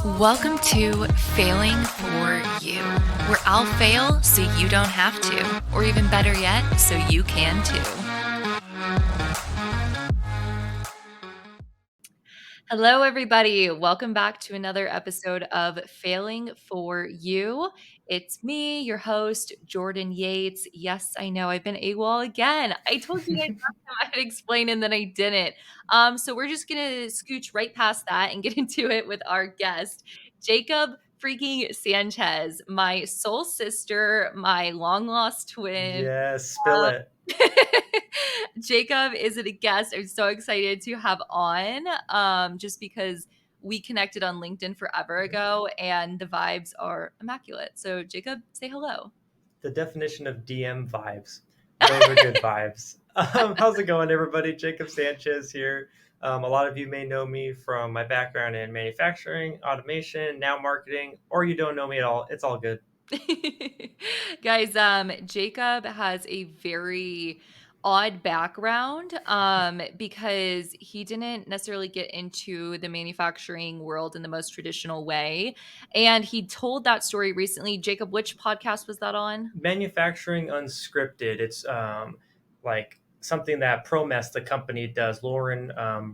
Welcome to Failing for You, where I'll fail so you don't have to, or even better yet, so you can too. Hello, everybody. Welcome back to another episode of Failing for You. It's me, your host, Jordan Yates. Yes, I know I've been AWOL again. I told you guys last time I'd explain and then I didn't. So we're just gonna scooch right past that and get into it with our guest, Jacob freaking Sanchez, my soul sister, my long lost twin. Yes, spill Um, it. Jacob is a guest I'm so excited to have on, just because we connected on LinkedIn forever Mhm. ago and the vibes are immaculate. So, Jacob, say hello. The definition of DM vibes. Those are good vibes. How's it going, everybody? Jacob Sanchez here. A lot of you may know me from my background in manufacturing, automation, now marketing, or you don't know me at all. It's all good. Guys, Jacob has a very odd background because he didn't necessarily get into the manufacturing world in the most traditional way. And he told that story recently. Jacob, which podcast was that on? Manufacturing unscripted. It's like something that Promess, the company, does. Lauren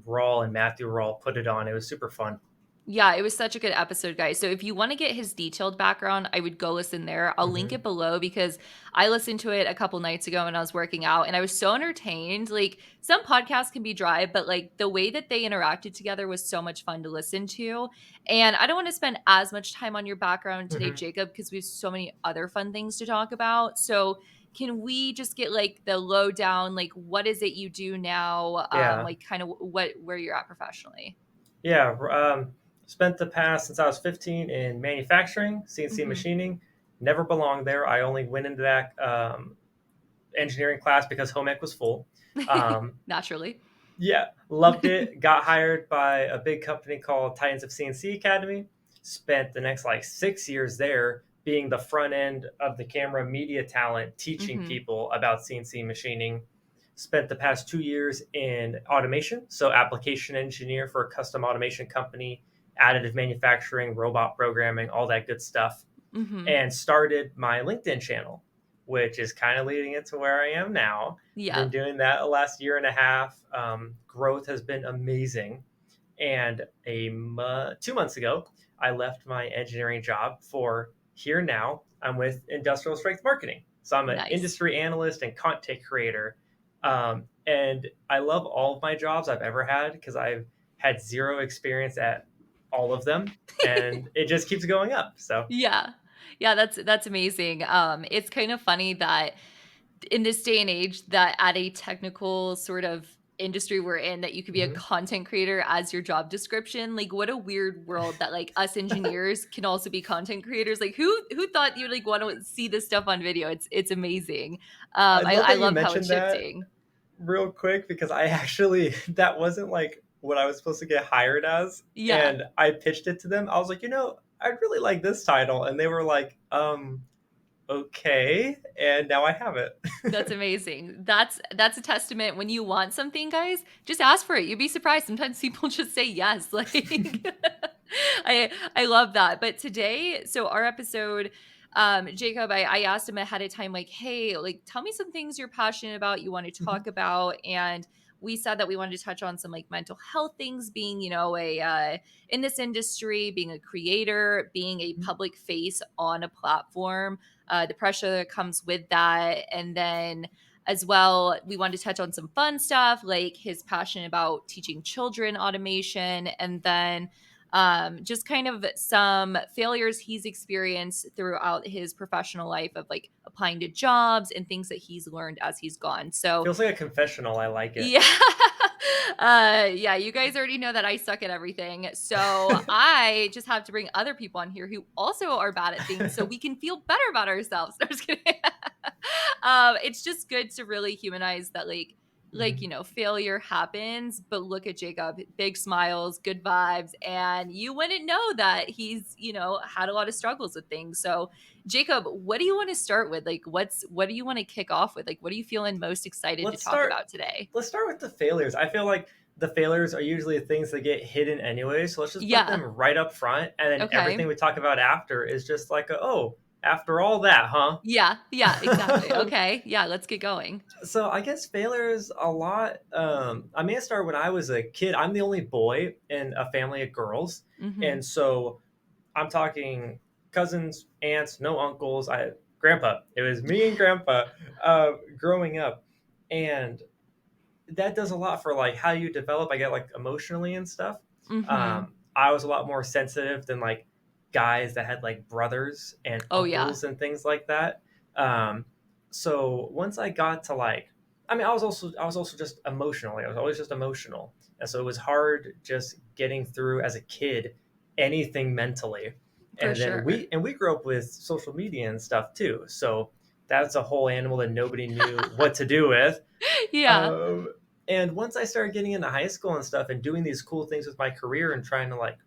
Rawl and Matthew Rawl put it on. It was super fun. Yeah, it was such a good episode, guys. So if you want to get his detailed background, I would go listen there. I'll link Hmm. it below because I listened to it a couple nights ago when I was working out and I was so entertained. Like some podcasts can be dry, but like the way that they interacted together was so much fun to listen to. And I don't want to spend as much time on your background today, Hmm. Jacob, because we have so many other fun things to talk about. So can we just get like the lowdown, like what is it you do now? Yeah. Like kind of where you're at professionally? Yeah, spent the past since I was 15 in manufacturing, CNC Hmm. machining. Never belonged there. I only went into that engineering class because home ec was full. Um, Naturally. yeah, loved it. Got hired by a big company called Titans of CNC Academy. Spent the next like 6 years there being the front end of the camera media talent, teaching Hmm. people about CNC machining. Spent the past 2 years in automation, so application engineer for a custom automation company, additive manufacturing, robot programming, all that good stuff, Hmm. and started my LinkedIn channel, which is kind of leading into where I am now. Yeah. Been doing that the last year and a half. Growth has been amazing. And 2 months ago, I left my engineering job for here now. I'm with industrial strength marketing. So I'm an Nice. industry analyst and content creator. And I love all of my jobs I've ever had because I've had zero experience at all of them. And it just keeps going up. So, Yeah. Yeah, that's amazing. It's kind of funny that in this day and age that at a technical sort of industry we're in that you could be a mhm. content creator as your job description. Like what a weird world that like us engineers can also be content creators. Like who thought you'd like want to see this stuff on video? It's amazing. I love I that you love how it's mentioned that shifting. real quick because I actually that wasn't like what I was supposed to get hired as, Yeah. and I pitched it to them. I was like, I'd really like this title, and they were like, okay, and now I have it. That's amazing. That's a testament when you want something, guys, just ask for it. You'd be surprised. Sometimes people just say yes. Like I love that. But today, so our episode, Jacob, I asked him ahead of time, like, hey, like tell me some things you're passionate about, you want to talk about. And we said that we wanted to touch on some like mental health things, being, a in this industry, being a creator, being a public face on a platform, the pressure that comes with that. And then as well, we wanted to touch on some fun stuff like his passion about teaching children automation, and then just kind of some failures he's experienced throughout his professional life of like applying to jobs and things that he's learned as he's gone. So Feels like a confessional. I like it. yeah. Yeah, you guys already know that I suck at everything. So I just have to bring other people on here who also are bad at things so we can feel better about ourselves. No, I'm just kidding. It's just good to really humanize that Mhm. failure happens, but look at Jacob, big smiles, good vibes, and you wouldn't know that he's, had a lot of struggles with things. So Jacob, what do you want to start with? Like, what do you want to kick off with? Like, what are you feeling most excited to Let's talk start. about today? Let's start with the failures. I feel like the failures are usually things that get hidden anyway. So let's just put them Yeah. right up front, and then everything Okay. we talk about after is just like, oh, after all that, huh? Yeah. Yeah, exactly. Okay. Yeah, let's get going. So I guess failures a lot. I may have started when I was a kid. I'm the only boy in a family of girls, Mhm. and so I'm talking cousins, aunts, no uncles. I grandpa. It was me and grandpa growing up, and that does a lot for like how you develop. I get like emotionally and stuff. Mhm. I was a lot more sensitive than like guys that had like brothers and Oh, yeah. uncles and things like that. Um, so once I got to like, I mean, I was also just emotionally. I was always just emotional, and so it was hard just getting through as a kid anything mentally. For And then sure. we grew up with social media and stuff too. So that's a whole animal that nobody knew what to do with. Yeah. Um, and once I started getting into high school and stuff and doing these cool things with my career and trying to like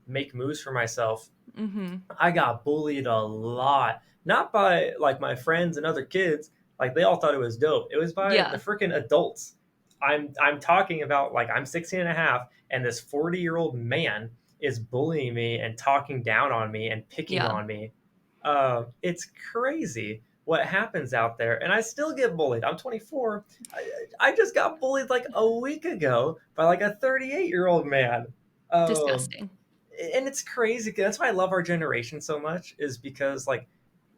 make moves for myself, Mhm. I got bullied a lot. Not by like my friends and other kids, like they all thought it was dope. It was by the Yeah. freaking adults. I'm talking about like I'm 16 and a half and this 40-year-old man is bullying me and talking down on me and picking Yeah. on me. It's crazy what happens out there, and I still get bullied. I'm 24. I just got bullied like a week ago by like a 38-year-old man. Um, Disgusting. and it's crazy. That's why I love our generation so much, is because like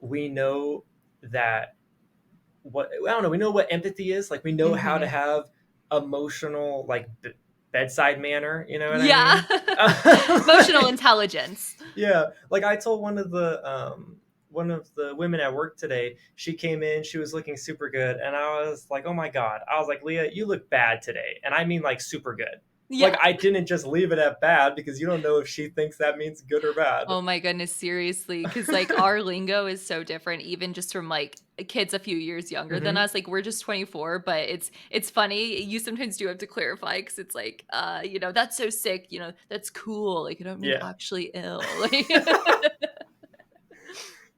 we know that what I don't know. We know what empathy is. Like we know how to Mhm. have emotional like bedside manner. You know what I Yeah. mean? Emotional Like, intelligence. yeah, like I told one of the women at work today. She came in, she was looking super good, and I was like, "Oh my god!" I was like, "Leah, you look bad today," and I mean like super good. Like Yeah. I didn't just leave it at bad because you don't know if she thinks that means good or bad. Oh my goodness, seriously, because like, our lingo is so different even just from, like, kids a few years younger than Hmm. us, like, we're just 24, but it's funny, you sometimes do have to clarify because it's like, "That's so sick," "That's cool," like, I don't mean Yeah. actually ill, like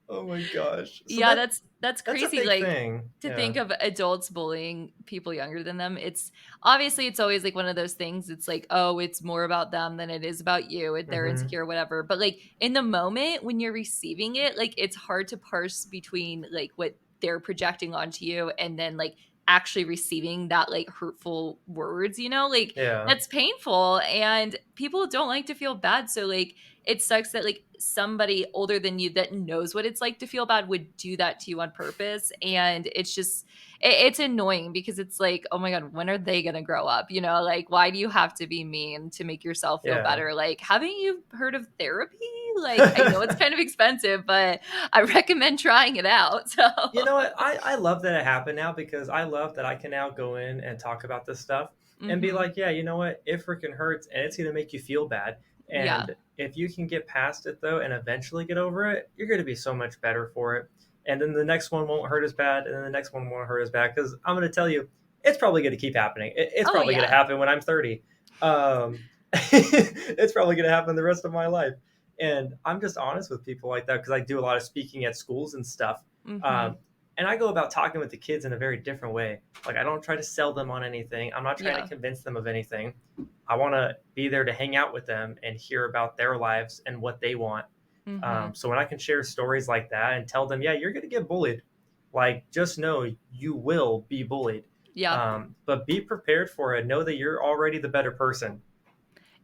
Oh my gosh. So Yeah, that's that's a crazy, big like, thing. to Yeah. think of adults bullying people younger than them. It's always, like, one of those things, it's like, "Oh, it's more about them than it is about you, and they're Hmm. insecure," whatever, but, like, in the moment when you're receiving it, like, it's hard to parse between, like, what they're projecting onto you and then, like, actually receiving that, like, hurtful words, Like, Yeah. that's painful, and people don't like to feel bad, so, like, it sucks that like somebody older than you that knows what it's like to feel bad would do that to you on purpose, and it's annoying because it's like, oh my god, when are they going to grow up, like why do you have to be mean to make yourself feel Yeah. better? Like, haven't you heard of therapy? Like, I know it's kind of expensive, but I recommend trying it out. So You know what? I love that it happened now because I love that I can now go in and talk about this stuff and be mhm. like, yeah, you know what? It freaking hurts and it's going to make you feel bad. Yeah. And if you can get past it though and eventually get over it, you're going to be so much better for it. And then the next one won't hurt as bad. And then the next one won't hurt as bad because I'm going to tell you, it's probably going to keep happening. It's Oh probably going to yeah. happen when I'm 30. It's probably going to happen the rest of my life. And I'm just honest with people like that because I do a lot of speaking at schools and stuff. Mhm. Um, and I go about talking with the kids in a very different way. Like I don't try to sell them on anything. I'm not trying to Yeah. convince them of anything. I want to be there to hang out with them and hear about their lives and what they want. Mhm. So when I can share stories like that and tell them, yeah, you're going to get bullied. Like just know you will be bullied. Yeah. But be prepared for it. Know that you're already the better person.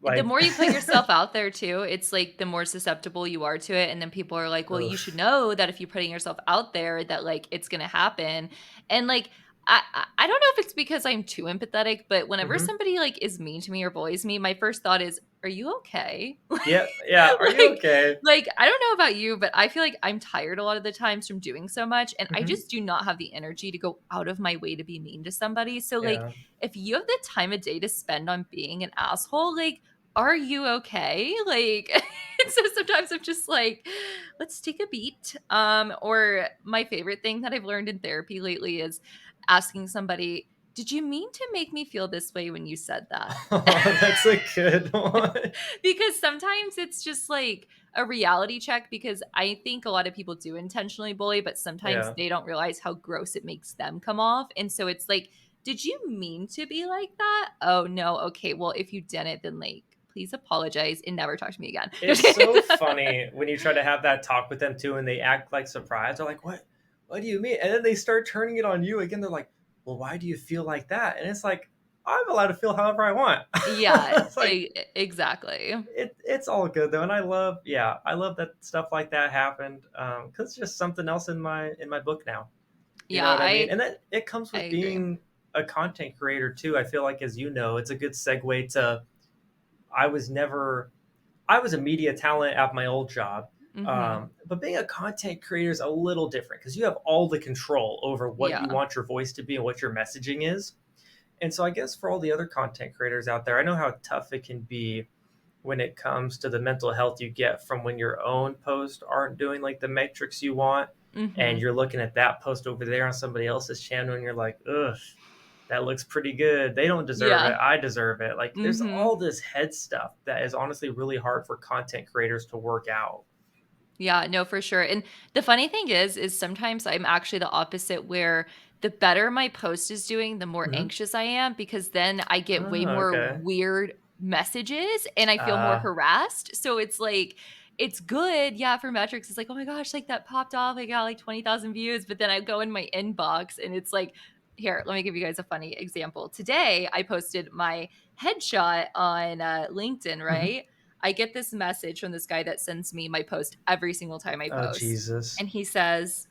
The Like, more you put yourself out there too, it's like the more susceptible you are to it, and then people are like, "Well, you should ugh. know that if you're putting yourself out there that, like, it's gonna happen." And, like, I don't know if it's because I'm too empathetic, but whenever Hmm. somebody, like, is mean to me or bullies me, my first thought is, "Are you okay?" Yeah, yeah. Are you Like okay? like, I don't know about you, but I feel like I'm tired a lot of the times from doing so much, and I Hmm. just do not have the energy to go out of my way to be mean to somebody. So, like, Yeah. if you have the time of day to spend on being an asshole, like, are you okay? Like, so sometimes I'm just like, let's take a beat. Or my favorite thing that I've learned in therapy lately is asking somebody, did you mean to make me feel this way when you said that? Oh, that's a good one. Because sometimes it's just like a reality check because I think a lot of people do intentionally bully, but sometimes Yeah. they don't realize how gross it makes them come off. And so it's like did you mean to be like that? Oh, no. Okay. Well, if you didn't, then like, please apologize and never talk to me again. It's so funny when you try to have that talk with them too, and they act like surprised. They're like, "What? What do you mean?" And then they start turning it on you again. They're like, "Well, why do you feel like that?" And it's like, I'm allowed to feel however I want. Yeah, It's like exactly. it's all good though, and I love that stuff like that happened because it's just something else in my book now. You know Yeah, what I mean? And that it comes I with agree. being a content creator too. I feel like, as you know, it's a good segue to I was never I was a media talent at my old job. Mhm. But being a content creator is a little different because you have all the control over what you Yeah. want your voice to be and what your messaging is. And so I guess for all the other content creators out there, I know how tough it can be when it comes to the mental health you get from when your own posts aren't doing like the metrics you want, and Mhm. you're looking at that post over there on somebody else's channel and you're like, ugh, that looks pretty good. They don't deserve Yeah. it. I deserve it. Like there's Mhm. all this head stuff that is honestly really hard for content creators to work out. Yeah, no, for sure. And the funny thing is sometimes I'm actually the opposite where the better my post is doing, the more Hmm. anxious I am because then I get way Oh, more okay. weird messages and I feel more Uh, harassed. So it's like it's good, yeah, for metrics. It's like, oh my gosh, like that popped off. I got like 20,000 views. But then I go in my inbox and it's like, here, let me give you guys a funny example. Today, I posted my headshot on LinkedIn, mhm. right? I get this message from this guy that sends me my post every single time I Oh, post. Jesus. And he says,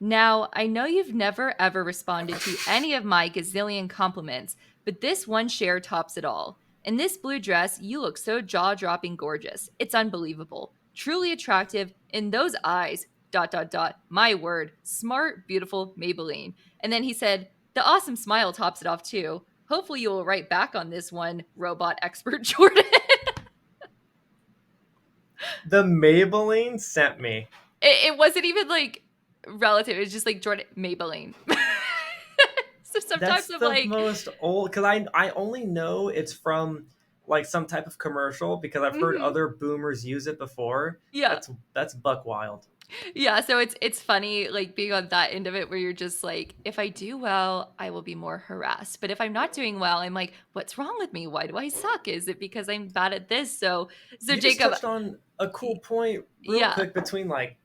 now, I know you've never ever responded to any of my gazillion compliments, but this one share tops it all. In this blue dress, you look so jaw dropping gorgeous. It's unbelievable. Truly attractive in those eyes. Dot, dot, dot. My word. Smart, beautiful Maybelline. And then he said, the awesome smile tops it off too. Hopefully, you will write back on this one, robot expert Jordan. The Maybelline sent me. It wasn't even like relative. It was just like Jordan Maybelline. So sometimes That's I'm the like, most old because I only know it's from like some type of commercial because I've heard mhm, other boomers use it before. yeah, That's buck wild. yeah. So it's funny like being on that end of it where you're just like, if I do well, I will be more harassed. But if I'm not doing well, I'm like, what's wrong with me? Why do I suck? Is it because I'm bad at this? So You just Jacob, touched on a cool y- point real yeah, quick between like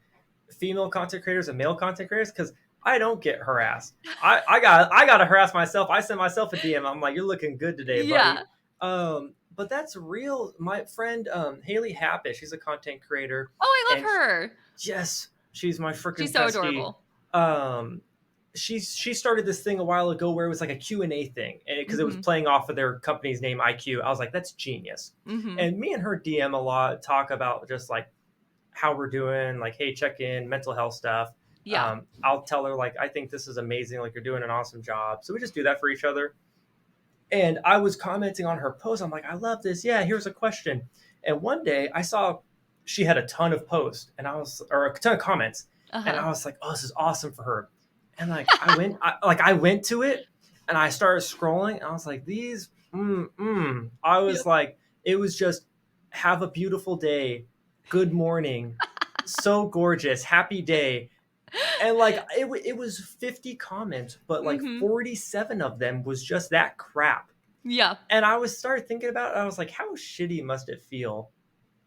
female content creators and male content creators because I don't get harassed. I gotta harass myself. I send myself a DM. I'm like, you're looking good today, yeah. buddy. But that's real. My friend Haley Happish, she's a content creator, Oh, I and love her. yes, she's my She's freaking so bestie. adorable. Um, she started this thing a while ago where it was like a Q&A thing, and because it was Mm-hmm. playing off of their company's name IQ. I was like, that's genius. Mm-hmm. And me and her DM a lot, talk about just like how we're doing, like, hey, check in, mental health stuff. Yeah. I'll tell her like, I think this is amazing, like you're doing an awesome job. So we just do that for each other. And I was commenting on her post. I'm like, I love this. Yeah, here's a question. And one day I saw she had a ton of posts and I was, or a ton of comments. And Uh-huh. I was like, oh, this is awesome for her. And like, I went to it and I started scrolling. And I was like, I Yeah. was like, it was just, have a beautiful day. Good morning. So gorgeous. Happy day. And like it was 50 comments, but like Mm-hmm. 47 of them was just that crap. Yeah. And I was started thinking about it. I was like, how shitty must it feel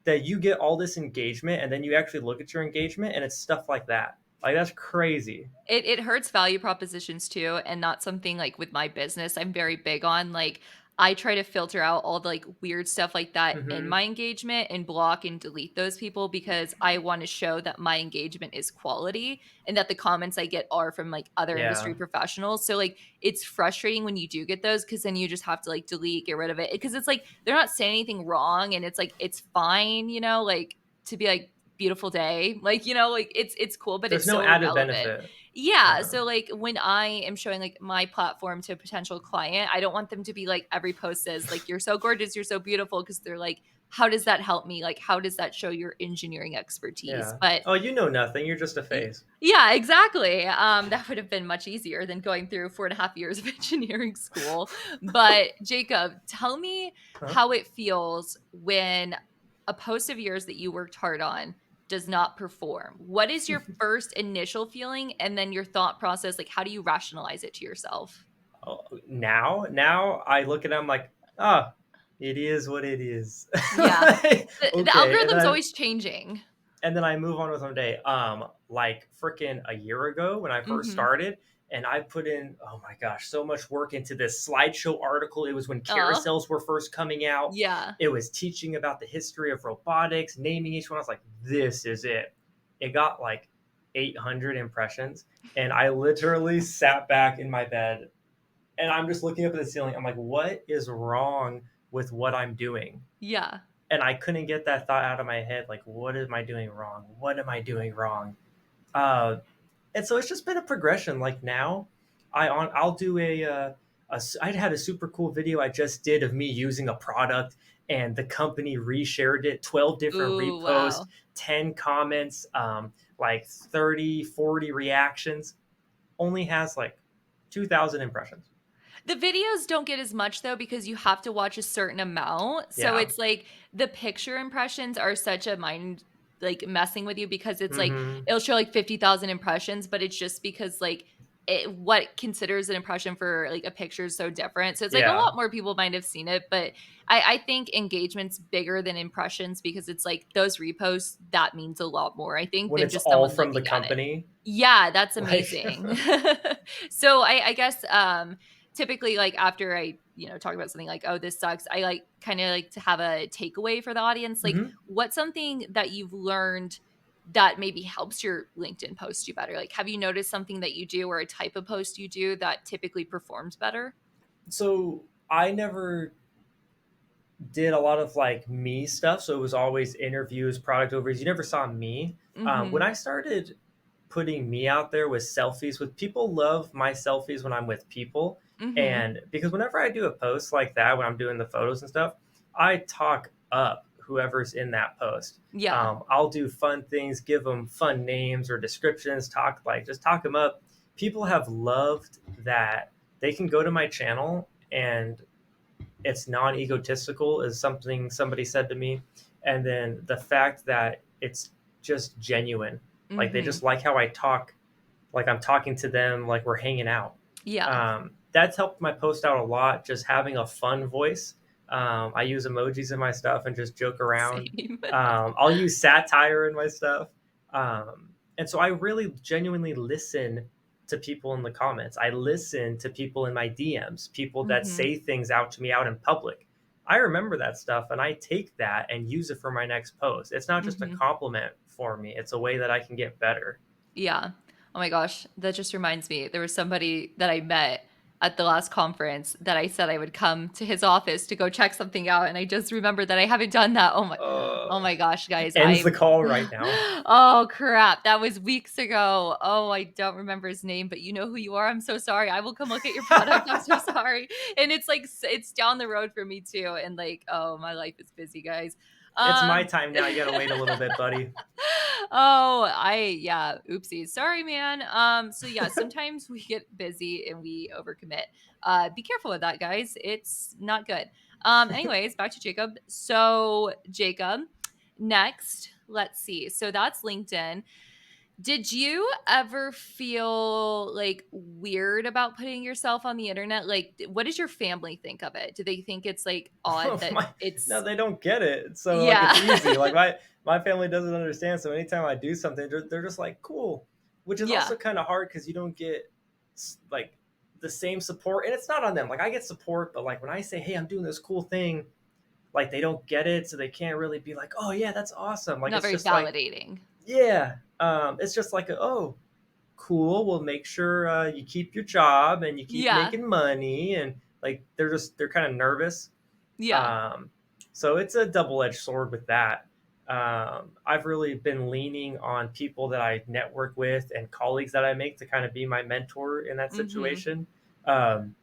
that you get all this engagement and then you actually look at your engagement and it's stuff like that. Like that's crazy. It hurts value propositions too, and not something like with my business I'm very big on. Like I try to filter out all the like weird stuff like that in Hmm. my engagement and block and delete those people because I want to show that my engagement is quality and that the comments I get are from like other Yeah. industry professionals. So like it's frustrating when you do get those because then you just have to like delete, get rid of it. Because it's like they're not saying anything wrong and it's like it's fine, like to be like beautiful day. Like, like it's cool, but There's it's no so added irrelevant. benefit. Yeah, Yeah. so, like, when I am showing, like, my platform to a potential client, I don't want them to be like every post says, like, "You're so gorgeous, you're so beautiful," because 'cause they're like, "How does that help me? Like, how does that show your engineering expertise?" Yeah. But Oh, you know nothing. You're just a y face. yeah, exactly, that would have been much easier than going through 4.5 years of engineering school. But, Jacob, tell me Huh? how it feels when a post of yours that you worked hard on does not perform. What is your first initial feeling, and then your thought process, like, how do you rationalize it to yourself? Now I look at them like, ah, it is what it is. Yeah. The Okay, algorithm's always changing. and then I move on with my day. Like freaking a year ago when I first Mhm. started, and I put in, oh my gosh, so much work into this slideshow article. It was when Oh, carousels were first coming out. yeah. It was teaching about the history of robotics, naming each one. I was like, this is it. It got like 800 impressions, and I literally sat back in my bed and I'm just looking up at the ceiling. I'm like, what is wrong with what I'm doing? Yeah. And I couldn't get that thought out of my head. Like, what am I doing wrong? What am I doing wrong? Uh, and so it's just been a progression. Like now, I'll do I had a super cool video I just did of me using a product, and the company reshared it. 12 different Ooh, reposts, wow. 10 comments, like 30, 40 reactions. Only has like 2,000 impressions. The videos don't get as much though because you have to watch a certain amount. So Yeah. it's like the picture impressions are such a mind like messing with you because it's like Mm-hmm. it'll show like 50,000 impressions, but it's just because like what considers an impression for like a picture is so different. So it's like a Yeah. lot more people might have seen it, but I think engagement's bigger than impressions because it's like those reposts, that means a lot more, I think, When than it's just all someone from the looking at it. company, Yeah, that's like, amazing. So I guess typically like after I, talk about something like, oh, this sucks, I like kind of like to have a takeaway for the audience. Like, mhm. what's something that you've learned that maybe helps your LinkedIn post do better? Like, have you noticed something that you do or a type of post you do that typically performs better? So I never did a lot of like me stuff. So it was always interviews, product overviews. You never saw me. When Mhm. I started putting me out there with selfies, with people love my selfies when I'm with people. Mhm. And because whenever I do a post like that, when I'm doing the photos and stuff, I talk up whoever's in that post. Yeah. I'll do fun things, give them fun names or descriptions, just talk them up. People have loved that they can go to my channel and it's non-egotistical is something somebody said to me, and then the fact that it's just genuine, like they Mhm. just like how I talk, like I'm talking to them, like we're hanging out. Yeah. That's helped my post out a lot, just having a fun voice. I use emojis in my stuff and just joke around. Same. I'll use satire in my stuff. And so I really genuinely listen to people in the comments. I listen to people in my DMs, people that Mhm. say things out to me out in public. I remember that stuff and I take that and use it for my next post. It's not just a Mhm. compliment for me, it's a way that I can get better. Yeah. Oh my gosh, that just reminds me. There was somebody that I met at the last conference that I said I would come to his office to go check something out, and I just remembered that I haven't done that. Oh Uh, my gosh, guys, ends the I'm call right now. oh crap. That was weeks ago. Oh, I don't remember his name, but you know who you are. I'm so sorry. I will come look at your product. I'm so sorry. And it's like it's down the road for me too. And like, oh, my life is busy, guys. It's my Um time now. You got to wait a little bit, buddy. Oh, yeah, oopsies. Sorry, man. So yeah, sometimes we get busy and we overcommit. Be careful with that, guys. It's not good. Anyways, back to Jacob. So, Jacob, next, let's see. So that's LinkedIn. Did you ever feel like weird about putting yourself on the internet? Like, what does your family think of it? Do they think it's like odd that my No, it's, they don't get it. So like yeah, it's easy. Like my family doesn't understand. So anytime I do something, they're just like cool, which is yeah, also kind of hard because you don't get like the same support, and it's not on them. Like I get support, but like when I say, hey, I'm doing this cool thing, like they don't get it, so they can't really be like, oh yeah, that's awesome. Like not it's very just like validating. yeah, it's just like oh cool. We'll make sure you keep your job and you keep Yeah, making money, and like they're kind of nervous. yeah. um, so it's a double-edged sword with that. I've really been leaning on people that I network with and colleagues that I make to kind of be my mentor in that Mhm. situation. Um,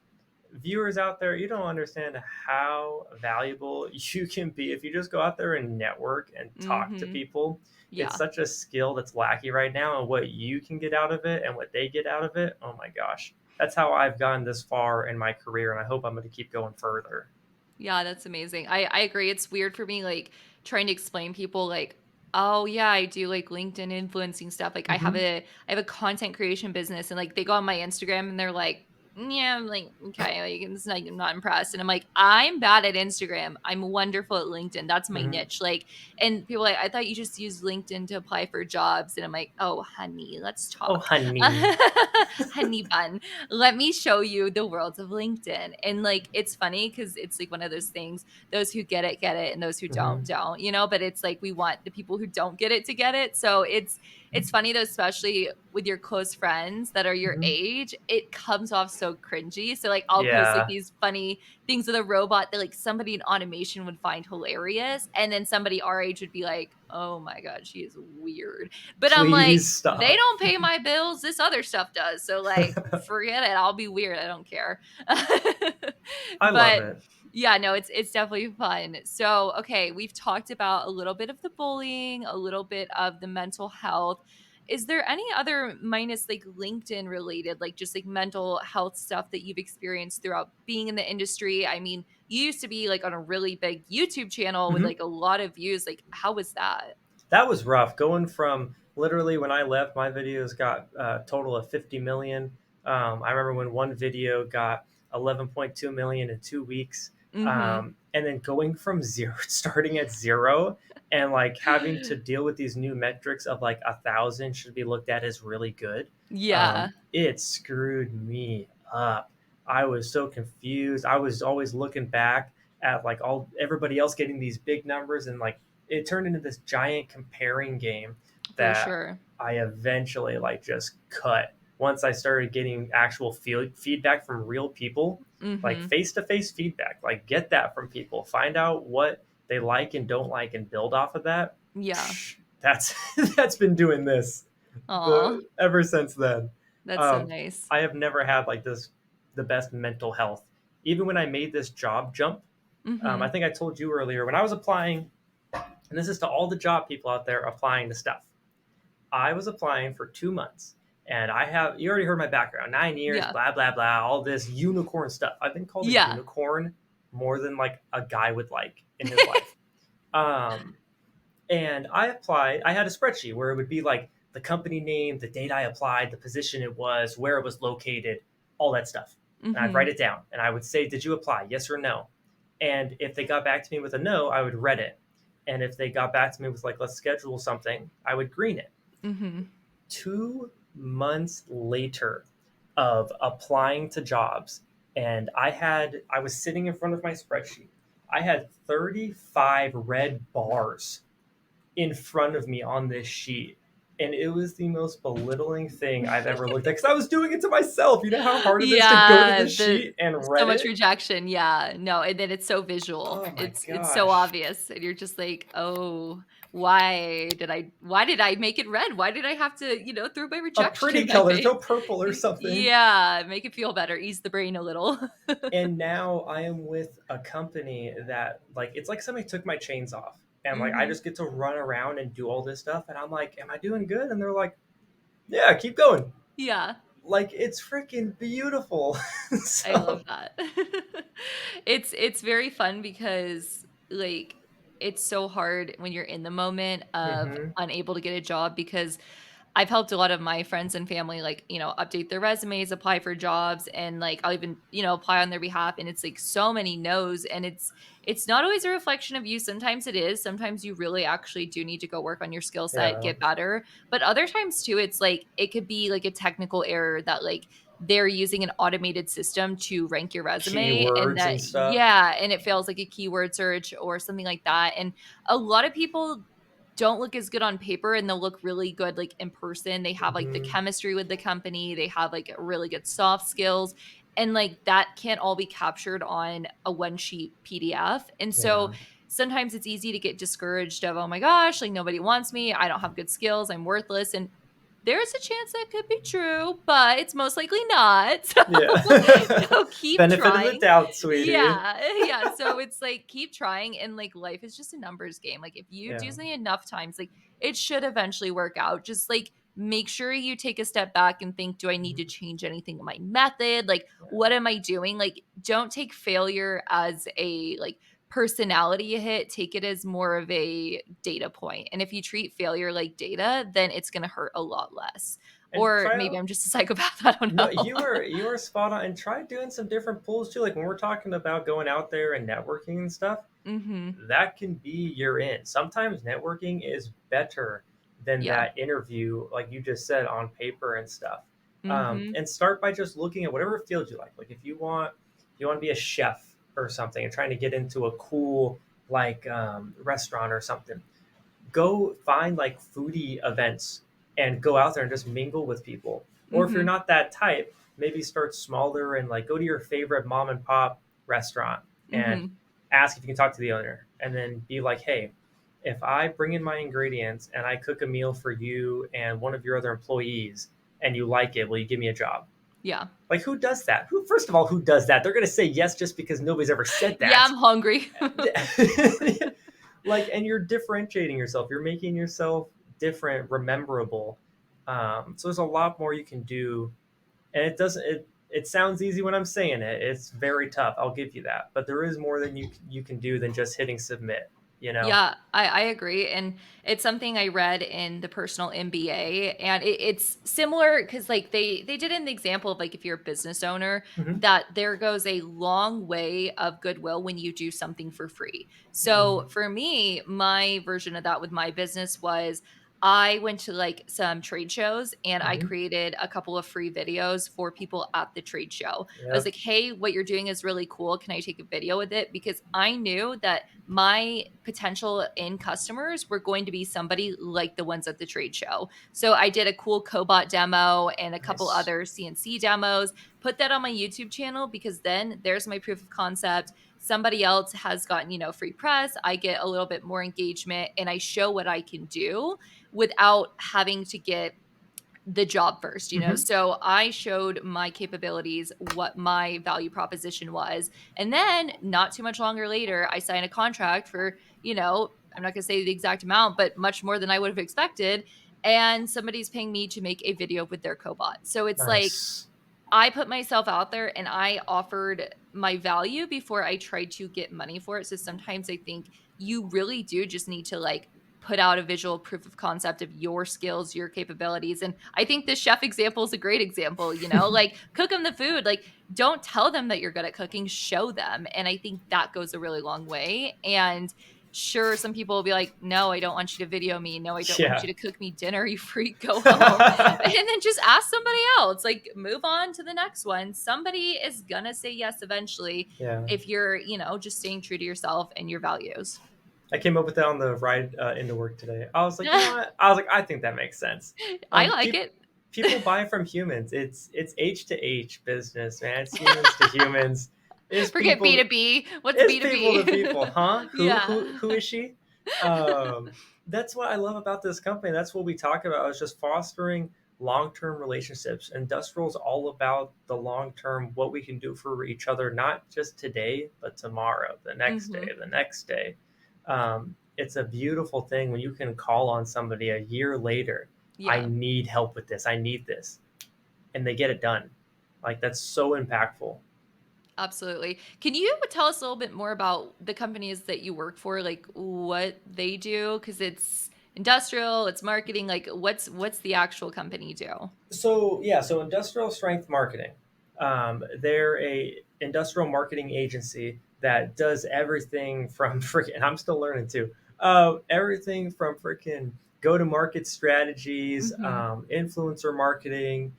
Viewers out there, you don't understand how valuable you can be if you just go out there and network and talk to Mhm. people. It's Yeah. such a skill that's lacking right now, and what you can get out of it and what they get out of it. Oh my gosh. That's how I've gone this far in my career, and I hope I'm going to keep going further. Yeah, that's amazing. I agree. It's weird for me, like, trying to explain people, like, "Oh, yeah, I do, like, LinkedIn influencing stuff." Like, Hmm. I have a content creation business, and, like, they go on my Instagram, and they're like, Yeah, I'm like, okay, like it's like I'm not impressed. And I'm like, I'm bad at Instagram. I'm wonderful at LinkedIn. That's my Mhm. niche. Like, and people are like, I thought you just used LinkedIn to apply for jobs. And I'm like, oh, honey, let's Oh, talk. honey. Honey bun, let me show you the world of LinkedIn. And like, it's funny because it's like one of those things, those who get it, and those who Mhm. don't, you know, but it's like we want the people who don't get it to get it. So it's funny though, especially with your close friends that are your Mhm. age, it comes off so cringy. So like I'll post like Yeah. these funny things with a robot that like somebody in automation would find hilarious. And then somebody our age would be like, oh my God, she is weird. But I'm like, Please they stop. don't pay my bills. This other stuff does. So like forget it. I'll be weird. I don't care. I love But it. yeah, no, it's definitely fun. So, okay, we've talked about a little bit of the bullying, a little bit of the mental health. Is there any other minus like LinkedIn related, like just like mental health stuff that you've experienced throughout being in the industry? I mean, you used to be like on a really big YouTube channel with Mhm. like a lot of views. Like, how was that? That was rough going from literally when I left, my videos got a total of 50 million. I remember when one video got 11.2 million in 2 weeks. Mm-hmm. And then going from zero, starting at zero, and like having to deal with these new metrics of like 1,000 should be looked at as really good. Yeah, It screwed me up. I was so confused. I was always looking back at like all everybody else getting these big numbers, and like it turned into this giant comparing game for that sure. I eventually like just cut once I started getting actual feedback from real people, like Mm-hmm. face to face feedback. Like get that from people, find out what they like and don't like, and build off of that. Yeah. That's that's been doing this Aw, ever since then. that's so Um, nice. I have never had like this the best mental health. Even when I made this job jump, I Mm-hmm. think I told you earlier when I was applying, and this is to all the job people out there applying to stuff. I was applying for 2 months, and I have you already heard my background, 9 years, Yeah. blah blah blah, all this unicorn stuff. I've been called a Yeah. unicorn more than like a guy would like in his life. Um, and I applied. I had a spreadsheet where it would be like the company name, the date I applied, the position it was, where it was located, all that stuff. And I'd Mm-hmm. write it down, and I would say, "Did you apply? Yes or no?" And if they got back to me with a no, I would red it. And if they got back to me with like, "Let's schedule something," I would green it. Mm-hmm. 2 months later of applying to jobs, and I was sitting in front of my spreadsheet. I had 35 red bars in front of me on this sheet. And it was the most belittling thing I've ever looked at because I was doing it to myself. You know how hard it is to go to Yeah, the the sheet and so read much it? rejection, yeah, no, and then it's so visual. Oh my It's so gosh. obvious, and you're just like, "Oh, why did I make it red? Why did I have to, throw my A pretty rejection?" I color, throw think. purple or something. Yeah, make it feel better, ease the brain a little. And now I am with a company that like it's like somebody took my chains off. And like I Mhm. just get to run around and do all this stuff. And I'm like, am I doing good? And they're like, yeah, keep going. Yeah. Like it's freaking beautiful. I love So that. It's very fun because, like, it's so hard when you're in the moment of mhm. unable to get a job because I've helped a lot of my friends and family, like, update their resumes, apply for jobs, and, like, I'll even, apply on their behalf, and it's, like, so many no's, and it's not always a reflection of you. Sometimes it is. Sometimes you really actually do need to go work on your skill set, Yeah. get better. But other times too, it's like it could be like a technical error that like they're using an automated system to rank your resume and Keywords that and stuff. yeah, and it fails like a keyword search or something like that. And a lot of people don't look as good on paper and they'll look really good like in person. They have like the Mhm. chemistry with the company, they have like really good soft skills. And like that can't all be captured on a one sheet PDF. And so Yeah. sometimes it's easy to get discouraged of, oh my gosh, like nobody wants me. I don't have good skills. I'm worthless. And there's a chance that could be true, but it's most likely not. So, Yeah. so keep Benefit of the trying. doubt, sweetie. Yeah. Yeah. So it's like keep trying. And like life is just a numbers game. Like if you do Yeah. something enough times, like it should eventually work out. Just like make sure you take a step back and think, do I need to Mhm. change anything in my method? Like, Yeah. what am I doing? Like, don't take failure as a like personality hit, take it as more of a data point. And if you treat failure like data, then it's going to hurt a lot less. And Or try maybe out I'm just a psychopath, I don't no, know. you are spot on, and try doing some different pools too. Like when we're talking about going out there and networking and stuff, Mhm. that can be your in. Sometimes networking is better than Yeah. that interview, like you just said, on paper and stuff. Mhm. And start by just looking at whatever field you like. Like if you want to be a chef or something and trying to get into a cool like restaurant or something, go find like foodie events and go out there and just mingle with people. Or if you're Mhm. not that type, maybe start smaller and like go to your favorite mom and pop restaurant and Mhm. ask if you can talk to the owner and then be like, hey, if I bring in my ingredients and I cook a meal for you and one of your other employees and you like it, will you give me a job? Yeah. Like who does that? Who first of all, who does that? They're gonna say yes just because nobody's ever said Yeah, that. I'm hungry. Like, and you're differentiating yourself, you're making yourself different, rememberable. So there's a lot more you can do, and it sounds easy when I'm saying it. It's very tough, I'll give you that, but there is more than you can do than just hitting submit, you know. Yeah, I agree. And it's something I read in the personal MBA. And it's similar because like they did an example of like if you're a business owner, Hmm. that there goes a long way of goodwill when you do something for free. So Hmm. for me, my version of that with my business was I went to like some trade shows and I Hmm. created a couple of free videos for people at the trade show. I was Yep. like, hey, what you're doing is really cool. Can I take a video with it? Because I knew that my potential end customers were going to be somebody like the ones at the trade show. So I did a cool cobot demo and a couple Nice. other CNC demos, put that on my YouTube channel because then there's my proof of concept. Somebody else has gotten, free press. I get a little bit more engagement and I show what I can do without having to get the job first. Hmm. So I showed my capabilities, what my value proposition was. And then not too much longer later, I signed a contract for, I'm not going to say the exact amount, but much more than I would have expected. And somebody's paying me to make a video with their cobot. So it's like Nice. I put myself out there and I offered my value before I tried to get money for it. So sometimes I think you really do just need to like put out a visual proof of concept of your skills, your capabilities. And I think the chef example is a great example, like cook them the food. Like don't tell them that you're good at cooking, show them. And I think that goes a really long way. And sure, some people will be like, no, I don't want you to video me. No, I don't want you Yeah. to cook me dinner. You freak, go home. And then just ask somebody else. Like move on to the next one. Somebody is gonna say yes eventually Yeah. if you're just staying true to yourself and your values. I came up with that on the ride into work today. I was like, you know what? I was like, I think that makes sense. I like People it. people buy from humans. It's H to H business, man. It's humans to humans. It's Forget people. B2B. What's It's people to B2B? people, huh? Yeah. Who is she? Um, that's what I love about this company. That's what we talk about. Is just fostering long-term relationships. Industrial is all about the long-term, what we can do for each other, not just today, but tomorrow, the next day, Mhm. the next day. It's a beautiful thing when you can call on somebody a year later. I Yeah. need help with this. I need this, and they get it done. Like that's so impactful. Absolutely. Can you tell us a little bit more about the companies that you work for, like what they do? Because it's industrial, it's marketing. Like what's the actual company do? So yeah, so industrial strength marketing. They're a industrial marketing agency that does everything from freaking. I'm still learning too. Everything from freaking go to market strategies, Hmm. influencer marketing,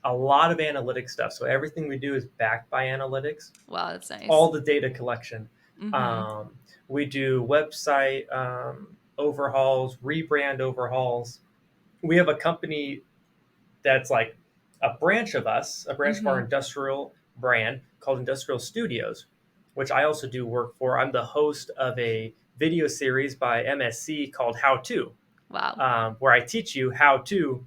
a lot of analytic stuff. So everything we do is backed by analytics. Wow, that's nice. All the data collection. Hmm. Um, we do website overhauls, rebrand overhauls. We have a company that's like a branch of us, a branch of our Hmm. industrial brand called Industrial Studios, which I also do work for. I'm the host of a video series by MSC called How To, Wow. where I teach you how to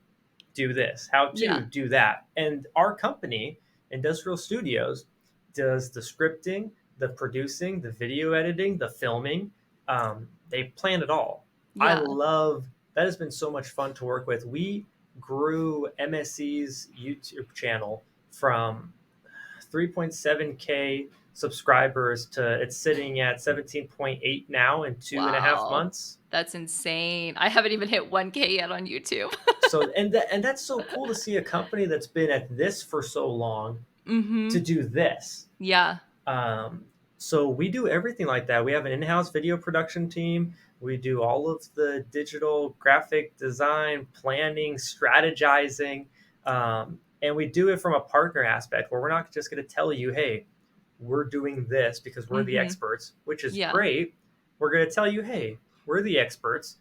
do this, how to Yeah. do that. And our company, Industrial Studios, does the scripting, the producing, the video editing, the filming. They plan it all. I Yeah. love that. Has been so much fun to work with. We grew MSC's YouTube channel from 3.7K subscribers to it's sitting at 17.8 now in 2.5 Wow. months. That's insane. I haven't even hit 1K yet on YouTube. So and that's so cool to see a company that's been at this for so long to Mhm. do this. Yeah. Um, so we do everything like that. We have an in-house video production team. We do all of the digital graphic design, planning, strategizing, and we do it from a partner aspect where we're not just going to tell you, "Hey, we're doing this because we're the Mhm. experts," which is Yeah. great. We're going to tell you, "Hey, we're the experts.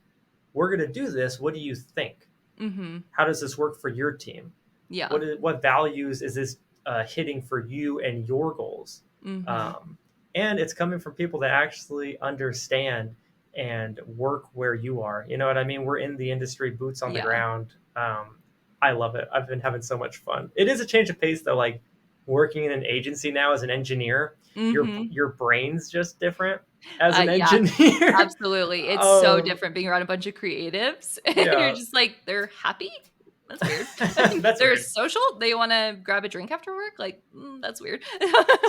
We're going to do this. What do you think? Mhm. How does this work for your team? Yeah. What values is this hitting for you and your goals?" Mhm. um, and it's coming from people that actually understand and work where you are. You know what I mean? We're in the industry, boots on the Yeah. ground. I love it. I've been having so much fun. It is a change of pace though. Like working in an agency now as an engineer, Mhm. your brain's just different as an Yeah, engineer. absolutely. It's so um, different being around a bunch of creatives, and you're yeah, just like, "They're happy? That's weird." that's They're weird. social? They wanna grab a drink after work? Like, that's weird.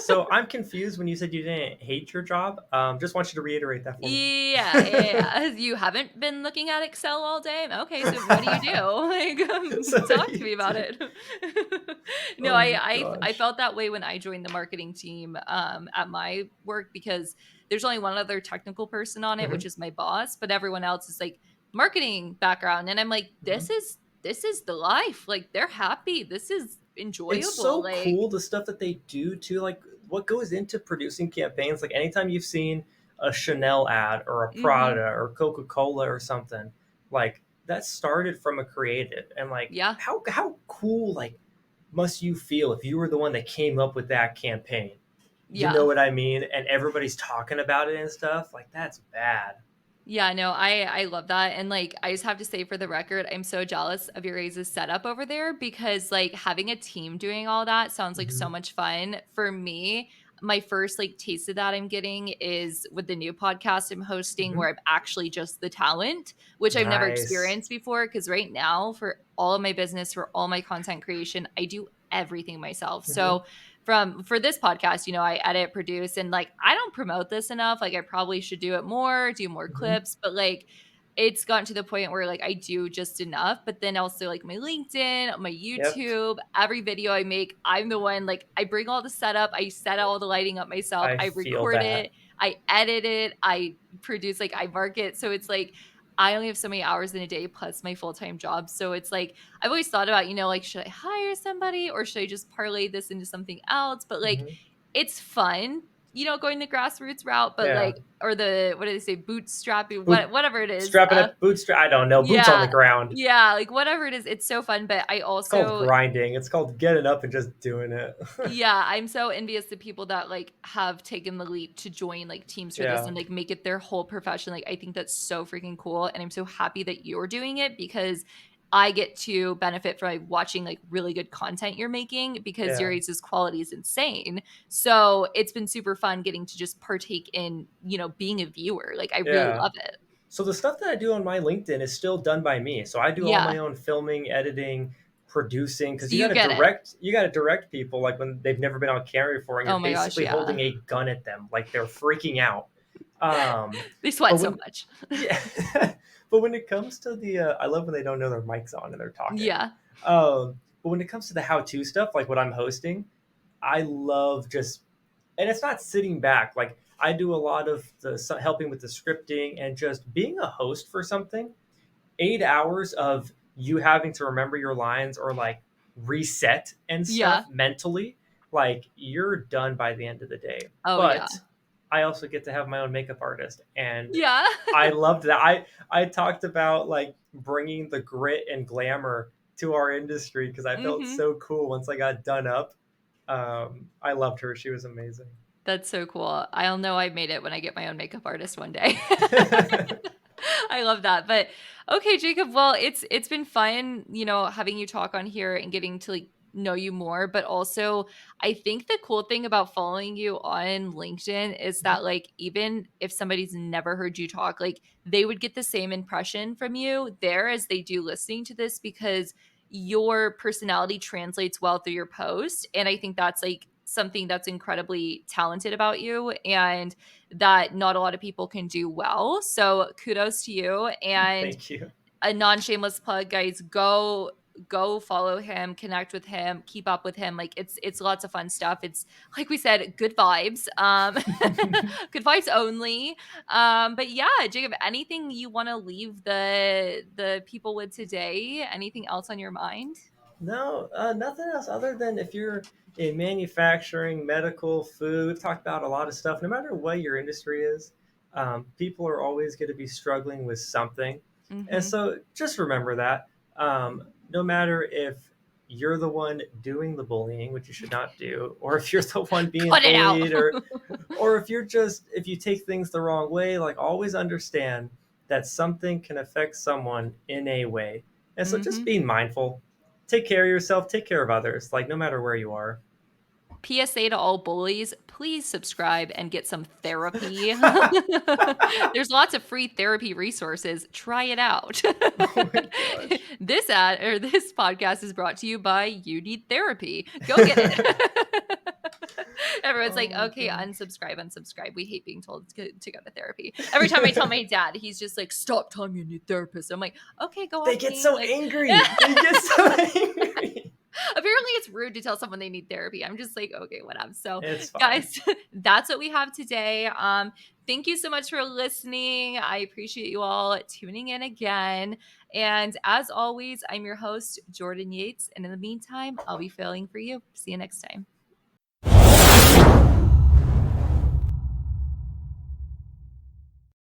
So I'm confused when you said you didn't hate your job. Just want you to reiterate that for me. Yeah, yeah, yeah. You haven't been looking at Excel all day? Okay, so what do you do? Like, So what do talk to you me about do? it. No, Oh my I gosh. felt that way when I joined the marketing team, at my work because there's only one other technical person on it, which Mhm, is my boss, but everyone else is, like, marketing background, and I'm like, mhm. this is the life." Like, they're happy. This is It's enjoyable, so like cool the stuff that they do too, like what goes into producing campaigns. Like anytime you've seen a Chanel ad or a Mhm. Prada or Coca-Cola or something, like that started from a creative. And like Yeah. how cool like must you feel if you were the one that came up with that campaign? You know Yeah. what I mean? And everybody's talking about it and stuff. Like that's bad. Yeah, no, I love that, and, like, I just have to say for the record, I'm so jealous of your guys' setup over there because, like, having a team doing all that sounds like so Mhm, much fun. For me, my first, like, taste of that I'm getting is with the new podcast I'm hosting mhm. where I'm actually just the talent, which I've never Nice. experienced before. Because right now, for all of my business, for all my content creation, I do everything myself. Mhm, So for this podcast, I edit, produce, and like I don't promote this enough. Like I probably should do it more, do more mhm. clips, but like it's gotten to the point where like I do just enough. But then also like my LinkedIn, my Yep. YouTube, every video I make, I'm the one like I bring all the setup, I set all the lighting up myself, I I feel record it, that. I edit it, I produce, like I market. So it's like I only have so many hours in a day plus my full-time job. So it's like I've always thought about, like, should I hire somebody or should I just parlay this into something else? But like, Mhm. it's fun, going the grassroots route, but Yeah. like, or the, what do they say, bootstrapping, Boot whatever it is. strapping up bootstrap. I don't know. Boots on Yeah, the ground. yeah, like whatever it is, it's so fun. But I It's called also, grinding. It's called getting up and just doing it. yeah, I'm so envious of people that, like, have taken the leap to join, like, teams for this Yeah. and, like, make it their whole profession, like, I think that's so freaking cool, and I'm so happy that you're doing it because I get to benefit from, like, watching, like, really good content you're making because your Yeah. guys' quality is insane, so it's been super fun getting to just partake in, being a viewer, like, I really Yeah. love it. So the stuff that I do on my LinkedIn is still done by me. So I do all Yeah, my own filming, editing, producing because so you get it. you got to direct people like when they've never been on camera before and you're Oh my gosh, basically holding yeah. a gun at them like they're freaking out. Um They but sweat so when much. yeah, but when it comes to the I love when they don't know their mics on and they're talking. Yeah. But when it comes to the how-to stuff like what I'm hosting, I love just and it's not sitting back. Like I do a lot of the helping with the scripting and just being a host for something. 8 hours of you having to remember your lines or like reset and Yeah. stuff mentally, like you're done by the end of the day. Oh, yeah. But I also get to have my own makeup artist, and Yeah. I loved that. I talked about like bringing the grit and glamour to our industry because I felt Mhm. so cool once I got done up. I loved her; she was amazing. That's so cool. I'll know I made it when I get my own makeup artist one day. I love that. But okay, Jacob, well, it's been fun, having you talk on here and getting to like know you more, but also I think the cool thing about following you on LinkedIn is that like even if somebody's never heard you talk, like they would get the same impression from you there as they do listening to this because your personality translates well through your post and I think that's like something that's incredibly talented about you and that not a lot of people can do well. So kudos to you. And Thank you. a non-shameless plug, guys, go follow him, connect with him, keep up with him. Like it's lots of fun stuff. It's like we said, good vibes. Good vibes only. But yeah, Jacob, anything you want to leave the people with today? Anything else on your mind? No, nothing else other than if you're in manufacturing, medical, food, we've talked about a lot of stuff. No matter what your industry is, people are always going to be struggling with something. And Mhm. so just remember that. No matter if you're the one doing the bullying, which you should not do, or if you're the one being Cut it out. bullied, or if you're just, if you take things the wrong way, like always understand that something can affect someone in a way. And so just Mhm. being mindful, take care of yourself, take care of others, like no matter where you are. PSA to all bullies, please subscribe and get some therapy. There's lots of free therapy resources. Try it out. Oh my gosh. This podcast is brought to you by You Need Therapy. Go get it. Everyone's like, Oh my okay, gosh. unsubscribe, unsubscribe. We hate being told to go to therapy. Every time I tell my dad, he's just like, stop telling me you need therapist. I'm like, okay, go They off get being so like angry. They get so angry. apparently it's rude to tell someone they need therapy. I'm just like, okay, whatever. So, It's fine. guys, that's what we have today. Thank you so much for listening. I appreciate you all tuning in again. And as always, I'm your host, Jordan Yates. And in the meantime, I'll be filling for you. See you next time.